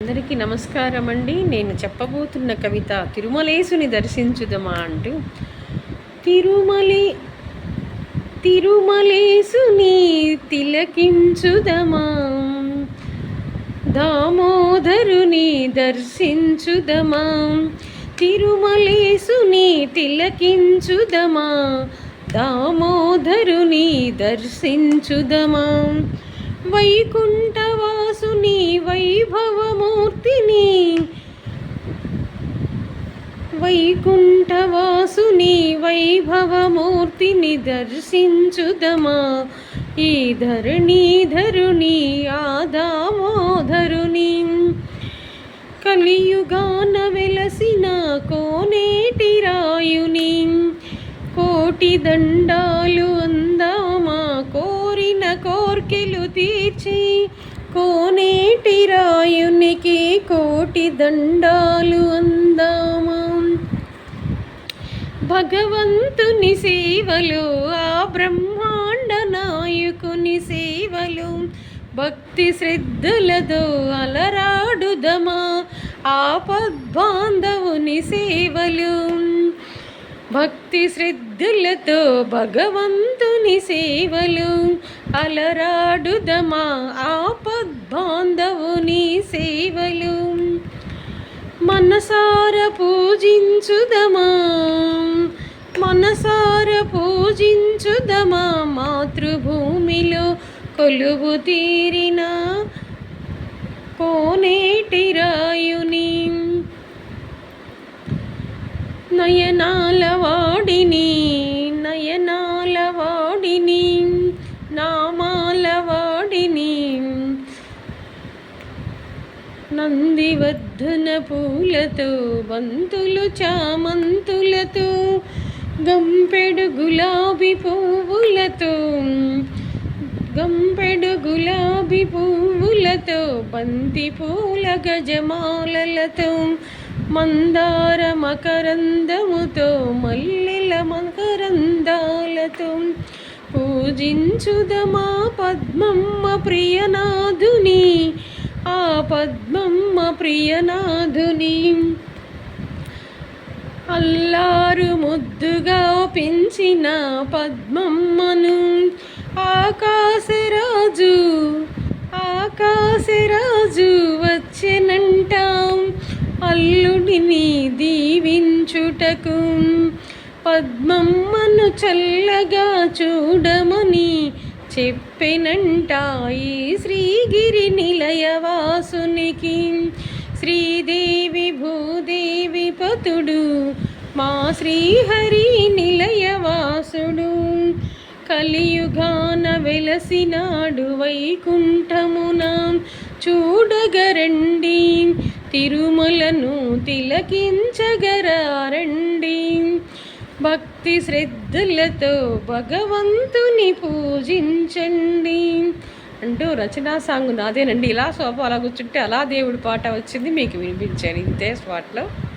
అందరికీ నమస్కారం అండి. నేను చెప్పబోతున్న కవిత తిరుమలేసుని దర్శించుదమా అంటూ. తిరుమలి తిరుమలేసుని తిలకించుదమా, దామోదరుని దర్శించుదమా. తిరుమలేసుని తిలకించుదమా, దామోదరుని దర్శించుదమా. వైకుంఠవాసుని వైభవమూర్తిని, వైకుంఠవాసుని వైభవమూర్తిని దర్శించుదమా. ఈ ధరణీధరుని ఆ దామోదరుని, కలియుగాన వెలసిన కోనేటి రాయుని, కోటి దండాలు అందామా. కోరిన కోర్కెలు తీర్చి కోనేటి రాయునికి కోటి దండాలు అందామా. భగవంతుని సేవలు ఆ బ్రహ్మాండ నాయకుని సేవలు, భక్తి శ్రద్ధలతో అలరాడుదమా. ఆపద్బాంధవుని సేవలు, భక్తి శ్రద్ధలతో భగవంతుని సేవలు అలరాడుదమా. ఆపద్బాంధవుని సేవలు మనసార పూజించుదమా, మనసార పూజించుదమా. మాతృభూమిలో కొలువు తీరిన కోనేటి రాయుని, నయనాల వాడిని, నయనాల వాడిని, నామాల వాడిని, నందివర్ధన పూలతో బంతులు చామంతులతో, గంపెడు గులాబీ పువ్వులతో, గంపెడు గులాబీ పువ్వులతో, బంతి పూల గజమాలలతో, మందార మకరందముతో, మల్లెల మకరందాలతో పూజించుదమా. పద్మమ్మ ప్రియనాథుని, ఆ పద్మమ్మ ప్రియనాథుని, అల్లారు ముద్దుగా పెంచిన పద్మమ్మను, ఆకాశరాజు ఆకాశరాజు వచ్చెనంటాం అల్లుడిని దీవించుటకు. పద్మమ్మను చల్లగా చూడమని చెప్పెనంట ఈ శ్రీగిరి నిలయవాసునికి. శ్రీదేవి భూదేవి పతుడు మా శ్రీహరి నిలయవాసుడు, కలియుగాన వెలసినాడు వైకుంఠమున. చూడగరండి తిరుమలను తిలకించగరండి, భక్తి శ్రద్ధలతో భగవంతుని పూజించండి అంటూ రచనా సాంగ్ నాదేనండి. ఇలా సోఫా అలా కూర్చుంటే అలా దేవుడి పాట వచ్చింది, మీకు వినిపించాను ఇంతే స్పాట్లో.